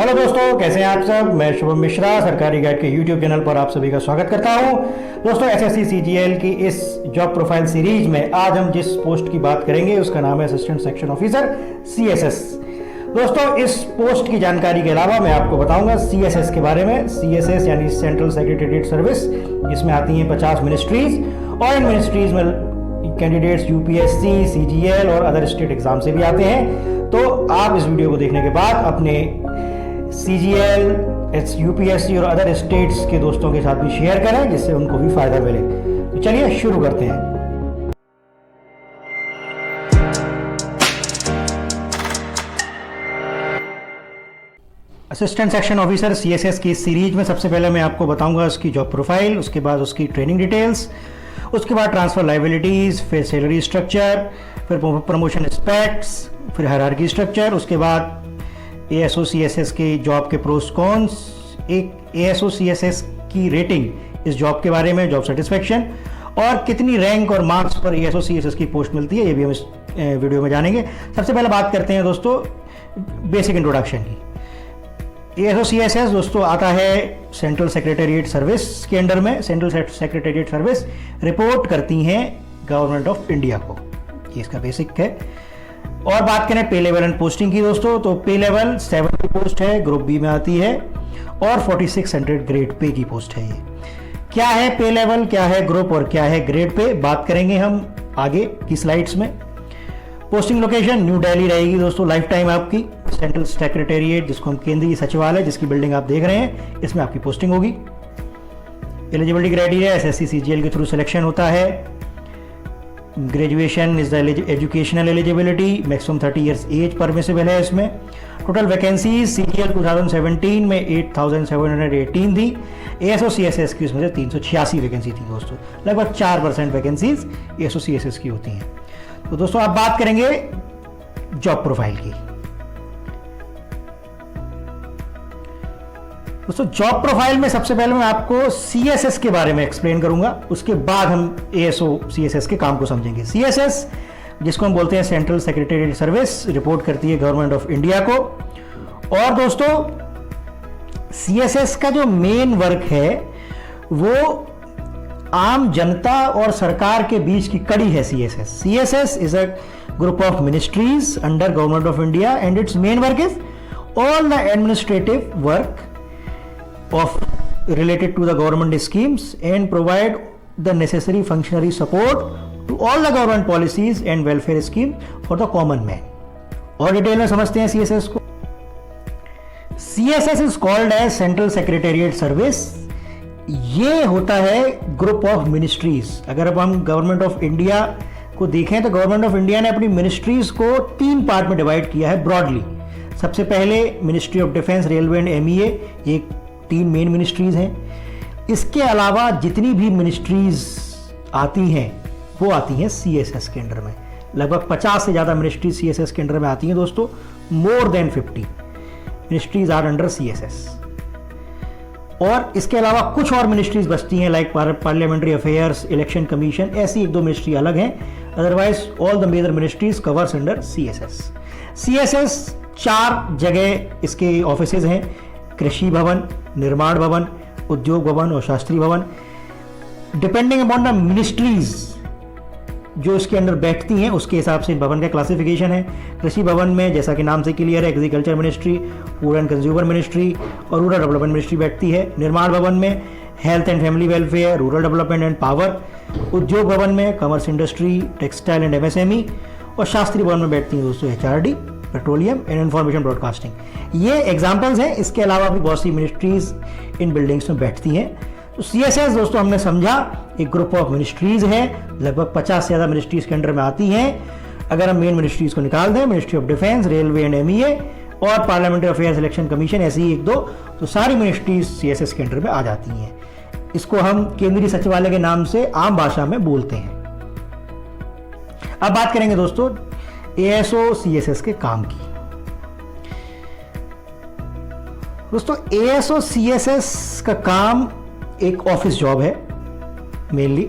Hello दोस्तों, कैसे हैं आप सब। मैं शुभम मिश्रा सरकारी गाइड के यूट्यूब चैनल पर आप सभी का स्वागत करता हूं। दोस्तों, एसएससी सीजीएल की इस जॉब प्रोफाइल सीरीज में आज हम जिस पोस्ट की बात करेंगे उसका नाम है असिस्टेंट सेक्शन ऑफिसर सीएसएस। दोस्तों, इस पोस्ट की जानकारी के अलावा मैं आपको बताऊंगा सीएसएस के बारे में। सीएसएस यानी सेंट्रल सेक्रेटेरिएट सर्विस, इसमें आती हैं 50 मिनिस्ट्रीज और इन मिनिस्ट्रीज में कैंडिडेट्स यूपीएससी, सीजीएल और अदर स्टेट एग्जाम से भी आते हैं। तो आप इस वीडियो को देखने के बाद अपने सीजीएल, यूपीएससी और अदर स्टेट्स के दोस्तों के साथ भी शेयर करें जिससे उनको भी फायदा मिले। तो चलिए शुरू करते हैं। असिस्टेंट सेक्शन ऑफिसर सीएसएस की इस सीरीज में सबसे पहले मैं आपको बताऊंगा उसकी जॉब प्रोफाइल, उसके बाद उसकी ट्रेनिंग डिटेल्स, उसके बाद ट्रांसफर लाइबिलिटीज, फिर सैलरी स्ट्रक्चर, फिर प्रमोशन एस्पेक्ट्स, फिर हायरार्की स्ट्रक्चर, उसके बाद एएसओ सीएसएस के जॉब के प्रोस कॉन्स, एक एएसओ सीएसएस की रेटिंग इस जॉब के बारे में, जॉब सेटिस्फेक्शन और कितनी रैंक और मार्क्स पर एएसओ सीएसएस की पोस्ट मिलती है, ये भी हम इस वीडियो में जानेंगे। सबसे पहले बात करते हैं दोस्तों बेसिक इंट्रोडक्शन की। एएसओ सीएसएस दोस्तों आता है सेंट्रल सेक्रेटेरिएट सर्विस के अंडर में। सेंट्रल सेक्रेटेरिएट सर्विस रिपोर्ट करती हैं गवर्नमेंट ऑफ इंडिया को, ये इसका बेसिक है। और बात करें पे लेवल एंड पोस्टिंग की दोस्तों, तो पे लेवल 7 की पोस्ट है, ग्रुप बी में आती है और 4600 ग्रेड पे की पोस्ट है। ये क्या है पे लेवल, क्या है ग्रुप और क्या है ग्रेड पे, बात करेंगे हम आगे की स्लाइड्स में। पोस्टिंग लोकेशन न्यू दिल्ली रहेगी दोस्तों, लाइफ टाइम आपकी। सेंट्रल सेक्रेटेरिएट जिसको हम केंद्रीय सचिवालय, जिसकी बिल्डिंग आप देख रहे हैं, इसमें आपकी पोस्टिंग होगी। एलिजिबिलिटी क्राइटेरिया एसएससी सीजीएल के थ्रू सिलेक्शन होता है। Graduation is the educational eligibility, maximum 30 years age permissible है इसमें। टोटल वैकेंसीज सीजीएल 2017 में 8718 थी, एएसओ सीएसएस की उसमें से 386 वैकेंसी थी दोस्तों। लगभग 4% वैकेंसीज एएसओ सीएसएस की होती हैं। तो दोस्तों अब बात करेंगे जॉब प्रोफाइल की। दोस्तों जॉब प्रोफाइल में सबसे पहले मैं आपको सीएसएस के बारे में एक्सप्लेन करूंगा, उसके बाद हम एएसओ सीएसएस के काम को समझेंगे। सीएसएस जिसको हम बोलते हैं सेंट्रल सेक्रेटेरिएट सर्विस, रिपोर्ट करती है गवर्नमेंट ऑफ इंडिया को। और दोस्तों सीएसएस का जो मेन वर्क है वो आम जनता और सरकार के बीच की कड़ी है। CSS is a group of ministries under government of India and it's main work is all the administrative work of related to the government schemes and provide the necessary functionary support to all the government policies and welfare scheme for the common man। और detail में समझते हैं CSS को। CSS is called as Central Secretariat Service. ये होता है group of ministries. अगर अब हम गवर्नमेंट ऑफ इंडिया को देखें तो गवर्नमेंट ऑफ इंडिया ने अपनी मिनिस्ट्रीज को 3 पार्ट में डिवाइड किया है ब्रॉडली। सबसे पहले ministry of defence, railway and MEA, ये 3 मेन मिनिस्ट्रीज हैं। इसके अलावा जितनी भी मिनिस्ट्रीज आती हैं वो आती हैं सीएसएस के अंडर में। लगभग 50 से ज़्यादा मिनिस्ट्रीज सीएसएस के अंडर में आती हैं दोस्तों। More than 50 ministries are under CSS. और इसके अलावा कुछ और मिनिस्ट्रीज बचती हैं like parliamentary affairs, election commission, ऐसी 1-2 मिनिस्ट्री अलग हैं। Otherwise all the major ministries covers under CSS. CSS 4 जगह इसके ऑफिसेज हैं, कृषि भवन, निर्माण भवन, उद्योग भवन और शास्त्री भवन। डिपेंडिंग अपॉन द मिनिस्ट्रीज जो इसके अंदर बैठती हैं उसके हिसाब से भवन का क्लासिफिकेशन है। कृषि भवन में जैसा कि नाम से क्लियर है, agriculture ministry, food and consumer ministry और रूरल डेवलपमेंट मिनिस्ट्री बैठती है। निर्माण भवन में health and family welfare, rural development and power. उद्योग भवन में commerce, industry, textile and MSME. और शास्त्री भवन में बैठती हैं दोस्तों HRD, petroleum and information broadcasting. ये एग्जांपल्स हैं, इसके अलावा भी बहुत सी मिनिस्ट्रीज इन बिल्डिंग्स में बैठती हैं। तो सीएसएस दोस्तों हमने समझा एक ग्रुप ऑफ मिनिस्ट्रीज है, लगभग 50 से ज़्यादा मिनिस्ट्रीज के अंडर में आती हैं। अगर हम मेन मिनिस्ट्रीज को निकाल दें, ministry of defence, railway and MEA और पार्लियामेंट्री अफेयर्स, इलेक्शन कमीशन, ऐसी ही 1-2, तो सारी मिनिस्ट्रीज सीएसएस के अंडर में आ जाती हैं। इसको हम केंद्रीय सचिवालय के नाम से आम भाषा में बोलते हैं। अब बात करेंगे दोस्तों एएसओ सीएसएस के काम की। दोस्तों एएसओ सीएसएस का काम एक ऑफिस जॉब है, मेनली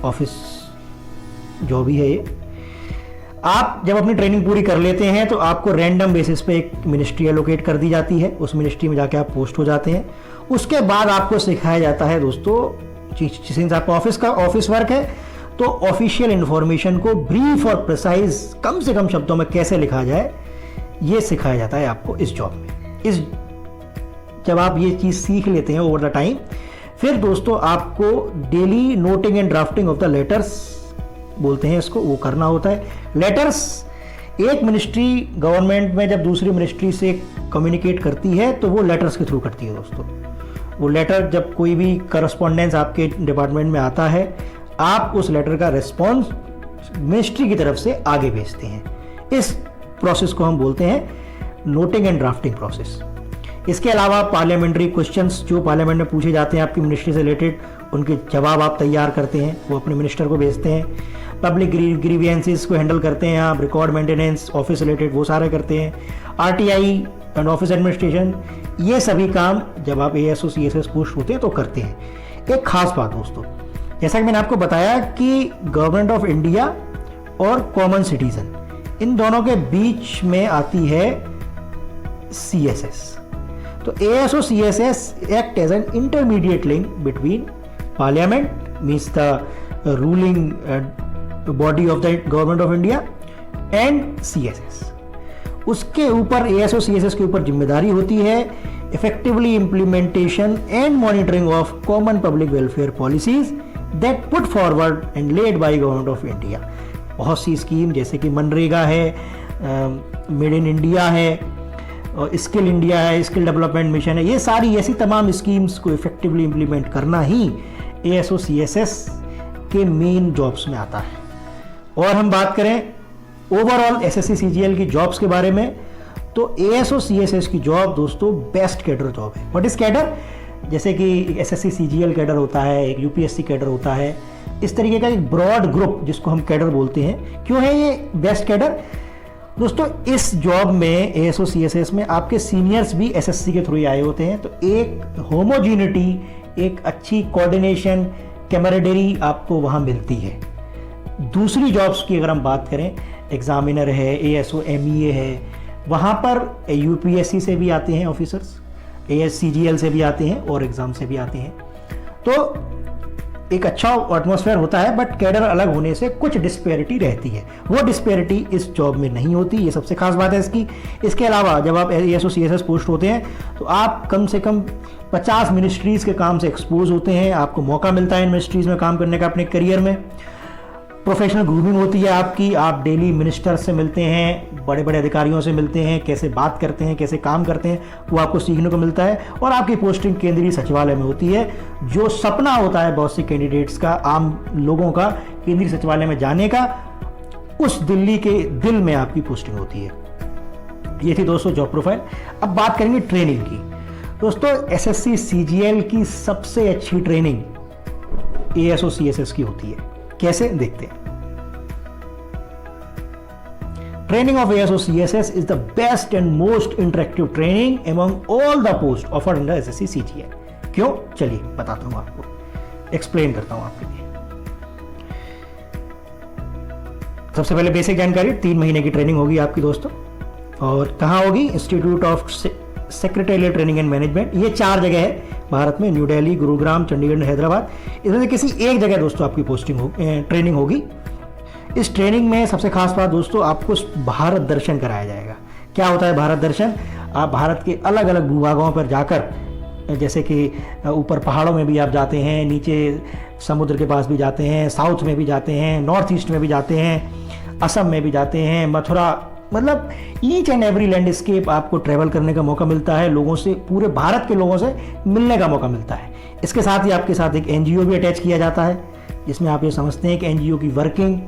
ऑफिस जॉब ही है ये। आप जब अपनी ट्रेनिंग पूरी कर लेते हैं तो आपको रैंडम बेसिस पे एक मिनिस्ट्री एलोकेट कर दी जाती है, उस मिनिस्ट्री में जाके आप पोस्ट हो जाते हैं। उसके बाद आपको सिखाया जाता है दोस्तों, सिंस आपका ऑफिस वर्क है तो ऑफिशियल इंफॉर्मेशन को ब्रीफ और प्रिसाइज कम से कम शब्दों में कैसे लिखा जाए ये सिखाया जाता है आपको इस जॉब में। जब आप ये चीज़ सीख लेते हैं ओवर द टाइम, फिर दोस्तों आपको daily noting and drafting of the letters बोलते हैं इसको, वो करना होता है। लेटर्स, एक मिनिस्ट्री गवर्नमेंट में जब दूसरी मिनिस्ट्री से कम्युनिकेट करती है तो वो लेटर्स के थ्रू करती है दोस्तों। वो लेटर, जब कोई भी करस्पॉन्डेंस आपके डिपार्टमेंट में आता है, आप उस लेटर का रिस्पॉन्स मिनिस्ट्री की तरफ से आगे भेजते हैं। इस प्रोसेस को हम बोलते हैं नोटिंग एंड ड्राफ्टिंग प्रोसेस। इसके अलावा पार्लियामेंट्री क्वेश्चंस जो पार्लियामेंट में पूछे जाते हैं आपकी मिनिस्ट्री से रिलेटेड, उनके जवाब आप तैयार करते हैं, वो अपने मिनिस्टर को भेजते हैं। पब्लिक ग्रीवियंसेस को हैंडल करते हैं आप, रिकॉर्ड मेंटेनेंस, ऑफिस रिलेटेड वो सारे करते हैं। आरटीआई एंड ऑफिस एडमिनिस्ट्रेशन, ये सभी काम जब आप ASO CSS पोस्ट होते हैं तो करते हैं। एक खास बात दोस्तों, जैसा कि मैंने आपको बताया कि गवर्नमेंट ऑफ इंडिया और कॉमन सिटीजन, इन दोनों के बीच में आती है CSS। तो ASO CSS act as an intermediate link between parliament, means the ruling body of the government of India, and CSS। उसके ऊपर ASO CSS के ऊपर जिम्मेदारी होती है effectively implementation and monitoring of common public welfare policies that put forward and led by government of India. बहुत सी scheme जैसे कि मनरेगा है, मेड इन इंडिया है, और स्किल इंडिया है, स्किल डेवलपमेंट मिशन है, ये सारी ऐसी तमाम स्कीम्स को इफेक्टिवली इम्प्लीमेंट करना ही ASO CSS के मेन जॉब्स में आता है। और हम बात करें ओवरऑल SSC CGL की जॉब्स के बारे में, तो ASO CSS की जॉब दोस्तों बेस्ट कैडर जॉब है। What is cadre? जैसे कि SSC CGL कैडर होता है, एक UPSC कैडर होता है, इस तरीके का एक ब्रॉड ग्रुप जिसको हम कैडर बोलते हैं। क्यों है ये बेस्ट कैडर? दोस्तों इस जॉब में ASO CSS में आपके सीनियर्स भी SSC के थ्रू ही आए होते हैं, तो एक होमोजीनिटी, एक अच्छी कोऑर्डिनेशन, कैमरेडरी आपको वहाँ मिलती है। दूसरी जॉब्स की अगर हम बात करें, एग्जामिनर है, ASO MEA है, वहाँ पर UPSC से भी आते हैं ऑफिसर्स, ASCGL से भी आते हैं और एग्ज़ाम से भी आते हैं। तो एक अच्छा एटमॉस्फेयर होता है, बट कैडर अलग होने से कुछ डिस्पैरिटी रहती है। वो डिस्पैरिटी इस जॉब में नहीं होती, ये सबसे खास बात है इसकी। इसके अलावा जब आप ASO CSS पोस्ट होते हैं तो आप कम से कम 50 मिनिस्ट्रीज़ के काम से एक्सपोज होते हैं। आपको मौका मिलता है इन मिनिस्ट्रीज़ में काम करने का अपने करियर में। प्रोफेशनल ग्रूमिंग होती है आपकी, आप डेली मिनिस्टर से मिलते हैं, बड़े बड़े अधिकारियों से मिलते हैं, कैसे बात करते हैं, कैसे काम करते हैं, वो आपको सीखने को मिलता है। और आपकी पोस्टिंग केंद्रीय सचिवालय में होती है, जो सपना होता है बहुत से कैंडिडेट्स का, आम लोगों का, केंद्रीय सचिवालय में जाने का, उस दिल्ली के दिल में आपकी पोस्टिंग होती है। ये थी दोस्तों जॉब प्रोफाइल। अब बात करेंगे ट्रेनिंग की। दोस्तों SSC CGL की सबसे अच्छी ट्रेनिंग ASO CSS की होती है। कैसे? देखते हैं। Training of ASO CSS is the best and most interactive training among all the post offered under SSC CGL। क्यों? चलिए बताता हूं आपको, एक्सप्लेन करता हूं आपके लिए। सबसे पहले बेसिक जानकारी, 3 महीने की ट्रेनिंग होगी आपकी दोस्तों। और कहां होगी? Institute of secretarial training and management. ये 4 जगह है भारत में, न्यू दिल्ली, गुरुग्राम, चंडीगढ़, हैदराबाद। इसमें से किसी एक जगह दोस्तों आपकी ट्रेनिंग होगी। इस ट्रेनिंग में सबसे खास बात दोस्तों, आपको भारत दर्शन कराया जाएगा। क्या होता है भारत दर्शन? आप भारत के अलग अलग भूभागों पर जाकर, जैसे कि ऊपर पहाड़ों में भी आप जाते हैं, नीचे समुद्र के पास भी जाते हैं, साउथ में भी जाते हैं, नॉर्थ ईस्ट में भी जाते हैं, असम में भी जाते हैं, मथुरा, मतलब ईच एंड एवरी लैंडस्केप आपको ट्रैवल करने का मौका मिलता है, लोगों से, पूरे भारत के लोगों से मिलने का मौका मिलता है। इसके साथ ही आपके साथ एक NGO भी अटैच किया जाता है, जिसमें आप ये समझते हैं कि NGO की वर्किंग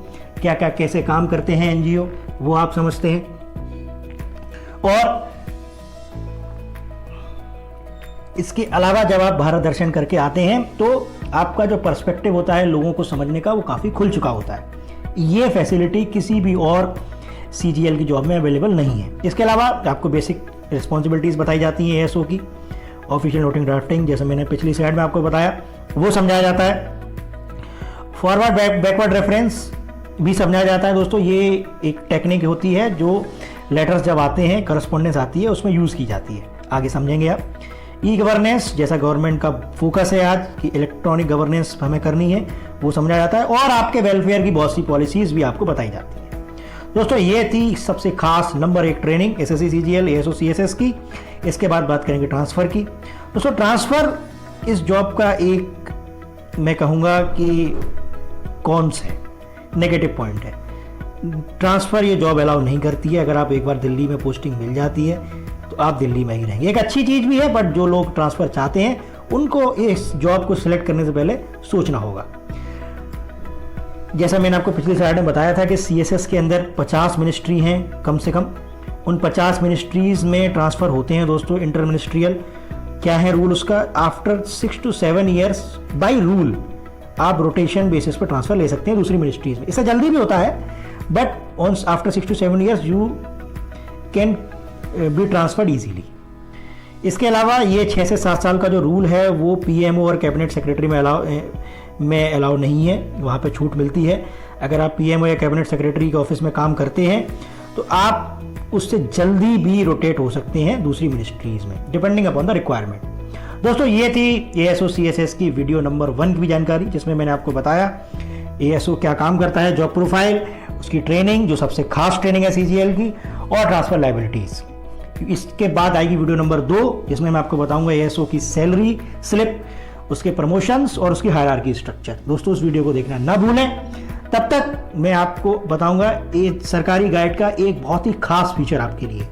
क्या क्या, कैसे काम करते हैं NGO, वो आप समझते हैं। और इसके अलावा जब आप भारत दर्शन करके आते हैं तो आपका जो पर्सपेक्टिव होता है लोगों को समझने का, वो काफ़ी खुल चुका होता है। ये फैसिलिटी किसी भी और CGL की जॉब में अवेलेबल नहीं है। इसके अलावा आपको बेसिक रिस्पॉन्सिबिलिटीज़ बताई जाती हैं ASO की। ऑफिशियल नोटिंग ड्राफ्टिंग, जैसे मैंने पिछली स्लाइड में आपको बताया, वो समझाया जाता है। फॉरवर्ड बैकवर्ड रेफरेंस, भी समझाया जाता है दोस्तों। ये एक टेक्निक होती है जो लेटर्स जब आते हैं, करस्पॉन्डेंस आती है, उसमें यूज़ की जाती है। आगे समझेंगे आप। ई गवर्नेंस, जैसा गवर्नमेंट का फोकस है आज कि इलेक्ट्रॉनिक गवर्नेंस हमें करनी है, वो समझाया जाता है। और आपके वेलफेयर की बहुत सी पॉलिसीज़ भी आपको बताई जाती है। दोस्तों ये थी सबसे खास number 1 training SSC CGL ASO CSS की। इसके बाद बात करेंगे ट्रांसफ़र की। दोस्तों ट्रांसफ़र इस जॉब का एक, मैं कहूँगा कि कॉन्स है, नेगेटिव पॉइंट है। ट्रांसफ़र ये जॉब अलाउ नहीं करती है। अगर आप एक बार दिल्ली में पोस्टिंग मिल जाती है तो आप दिल्ली में ही रहेंगे। एक अच्छी चीज़ भी है, बट जो लोग ट्रांसफ़र चाहते हैं उनको इस जॉब को सिलेक्ट करने से पहले सोचना होगा। जैसा मैंने आपको पिछली स्लाइड में बताया था कि CSS के अंदर 50 मिनिस्ट्री हैं कम से कम। उन 50 मिनिस्ट्रीज़ में ट्रांसफ़र होते हैं दोस्तों इंटर मिनिस्ट्रियल। क्या है रूल उसका? After 6 to 7 years by rule आप रोटेशन बेसिस पर ट्रांसफ़र ले सकते हैं दूसरी मिनिस्ट्रीज़ में। इससे जल्दी भी होता है, but on after 6 to 7 years you can be transferred easily. इसके अलावा ये 6 से 7 साल का जो रूल है वो PMO और कैबिनेट सेक्रेटरी में अलाउ नहीं है, वहाँ पे छूट मिलती है। अगर आप PMO या कैबिनेट सेक्रेटरी के ऑफिस में काम करते हैं तो आप उससे जल्दी भी रोटेट हो सकते हैं दूसरी मिनिस्ट्रीज़ में, डिपेंडिंग अपॉन द रिक्वायरमेंट। दोस्तों ये थी ASO CSS की वीडियो नंबर 1 की भी जानकारी, जिसमें मैंने आपको बताया ASO क्या काम करता है, जॉब प्रोफाइल, उसकी ट्रेनिंग जो सबसे खास ट्रेनिंग है CGL की, और ट्रांसफ़र लाइबिलिटीज़। इसके बाद आएगी वीडियो नंबर 2, जिसमें मैं आपको बताऊंगा ASO की सैलरी स्लिप, उसके प्रमोशंस और उसकी हायरार्की स्ट्रक्चर। दोस्तों उस वीडियो को देखना ना भूलें। तब तक मैं आपको बताऊंगा एक सरकारी गाइड का एक बहुत ही खास फीचर आपके लिए,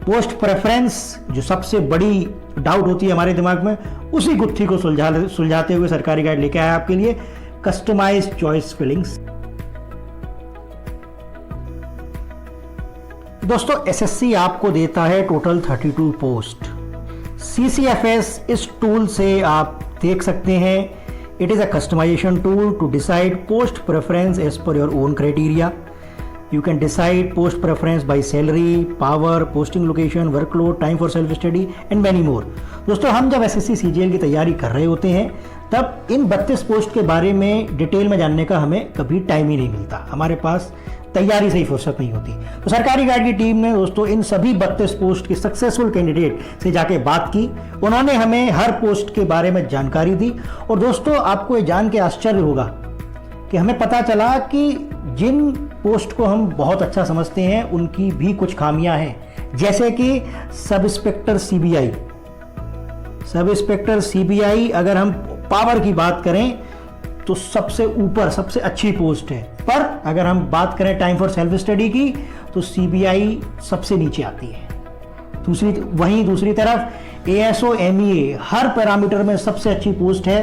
पोस्ट प्रेफरेंस, जो सबसे बड़ी डाउट होती है हमारे दिमाग में, उसी गुत्थी को सुलझाते हुए सरकारी गाइड लेके आया आपके लिए, कस्टमाइज्ड चॉइस फिलिंग्स। दोस्तों SSC आपको देता है टोटल 32 पोस्ट। CCFS इस टूल से आप देख सकते हैं, it is a customisation tool to decide post preference as per your own criteria. You can decide post preference by salary, power, posting location, workload, time for self study and many more। दोस्तों हम जब SSC CGL की तैयारी कर रहे होते हैं तब इन 32 पोस्ट के बारे में डिटेल में जानने का हमें कभी टाइम ही नहीं मिलता, हमारे पास तैयारी से ही फुर्सत नहीं होती। तो सरकारी गाइड की टीम ने दोस्तों इन सभी 32 पोस्ट के सक्सेसफुल कैंडिडेट से जाके बात की, उन्होंने हमें हर पोस्ट के बारे में जानकारी दी। और दोस्तों आपको ये जान के आश्चर्य होगा कि हमें पता चला कि जिन पोस्ट को हम बहुत अच्छा समझते हैं उनकी भी कुछ खामियां हैं, जैसे कि sub inspector CBI। Sub inspector CBI अगर हम पावर की बात करें तो सबसे ऊपर सबसे अच्छी पोस्ट है, पर अगर हम बात करें टाइम फॉर सेल्फ स्टडी की तो CBI सबसे नीचे आती है। दूसरी तरफ ASO MEA हर पैरामीटर में सबसे अच्छी पोस्ट है,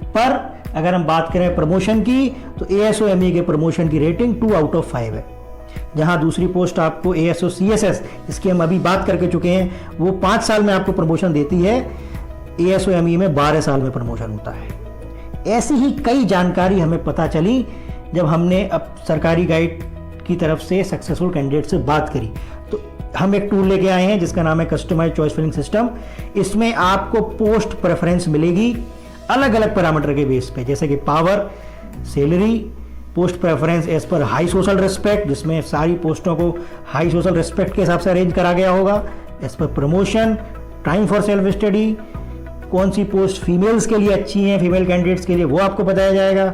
पर अगर हम बात करें प्रमोशन की तो ASO MEA के प्रमोशन की रेटिंग 2 out of 5 है। जहां दूसरी पोस्ट आपको ASO CSS, इसकी हम अभी बात करके चुके हैं, वो 5 साल में आपको प्रमोशन देती है, ASO MEA में 12 साल में प्रमोशन होता है। ऐसी ही कई जानकारी हमें पता चली जब हमने अब सरकारी गाइड की तरफ से सक्सेसफुल कैंडिडेट से बात करी। तो हम एक टूल लेके आए हैं जिसका नाम है कस्टमाइज्ड चॉइस फिलिंग सिस्टम। इसमें आपको पोस्ट प्रेफरेंस मिलेगी अलग अलग पैरामीटर के बेस पे, जैसे कि power, salary, post preference as per high social respect, जिसमें सारी पोस्टों को हाई सोशल रिस्पेक्ट के हिसाब से अरेंज करा गया होगा, as per promotion, time for self study, कौन सी पोस्ट फीमेल्स के लिए अच्छी हैं, फीमेल कैंडिडेट्स के लिए, वो आपको बताया जाएगा,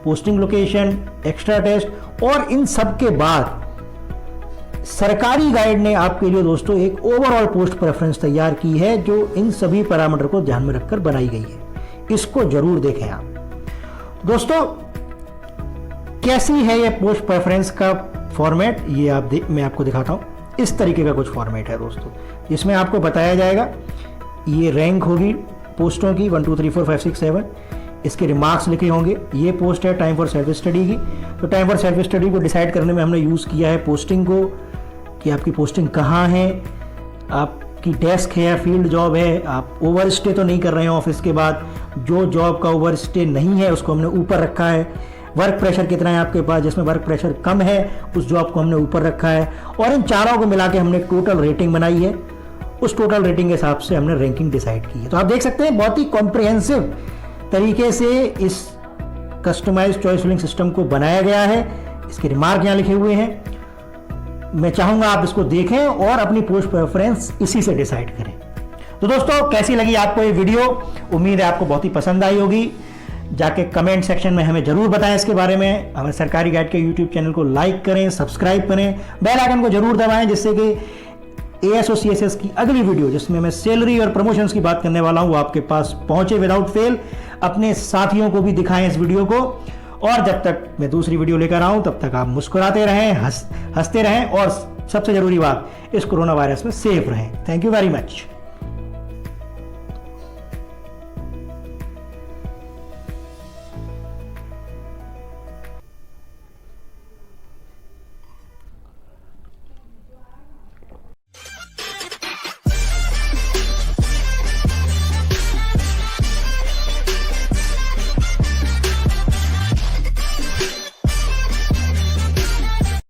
पोस्टिंग लोकेशन, एक्स्ट्रा टेस्ट। और इन सब के बाद सरकारी गाइड ने आपके लिए दोस्तों एक ओवरऑल पोस्ट प्रेफरेंस तैयार की है जो इन सभी पैरामीटर को ध्यान में रखकर बनाई गई है। इसको जरूर देखें आप। दोस्तों कैसी है ये पोस्ट प्रेफरेंस का फॉर्मेट, ये मैं आपको दिखाता हूँ। इस तरीके का कुछ फॉर्मेट है दोस्तों, जिसमें आपको बताया जाएगा ये रैंक होगी पोस्टों की 1 2 3 4 5 6 7, इसके रिमार्क्स लिखे होंगे। ये पोस्ट है टाइम फॉर सेल्फ स्टडी की, तो टाइम फॉर सेल्फ स्टडी को डिसाइड करने में हमने यूज़ किया है पोस्टिंग को, कि आपकी पोस्टिंग कहाँ है, आपकी डेस्क है या फील्ड जॉब है, आप ओवर स्टे तो नहीं कर रहे हैं ऑफिस के बाद, जो जॉब का ओवर स्टे नहीं है उसको हमने ऊपर रखा है, वर्क प्रेशर कितना है आपके पास, जिसमें वर्क प्रेशर कम है उस जॉब को हमने ऊपर रखा है, और इन चारों को मिला के हमने टोटल रेटिंग बनाई है। उस टोटल रेटिंग के हिसाब से हमने रैंकिंग डिसाइड की है। तो आप देख सकते हैं बहुत ही कॉम्प्रिहेंसिव तरीके से इस कस्टमाइज्ड चॉइस फिलिंग सिस्टम को बनाया गया है, इसके रिमार्क यहाँ लिखे हुए हैं, मैं चाहूंगा आप इसको देखें और अपनी पोस्ट प्रेफरेंस इसी से डिसाइड करें। तो दोस्तों, कैसी लगी आपको ये वीडियो? उम्मीद है आपको बहुत ही पसंद आई होगी। जाके कमेंट सेक्शन में हमें जरूर बताएं इसके बारे में। हमें सरकारी गाइड के यूट्यूब चैनल को लाइक करें, सब्सक्राइब करें, बेल आइकन को जरूर दबाएं, जिससे कि AS और CSS की अगली वीडियो जिसमें मैं सैलरी और प्रमोशंस की बात करने वाला हूं वो आपके पास पहुंचे विदाउट फेल। अपने साथियों को भी दिखाएं इस वीडियो को। और जब तक मैं दूसरी वीडियो लेकर आऊं तब तक आप मुस्कुराते रहें, हंसते रहें और सबसे जरूरी बात, इस कोरोना वायरस में सेफ रहें। Thank you very much.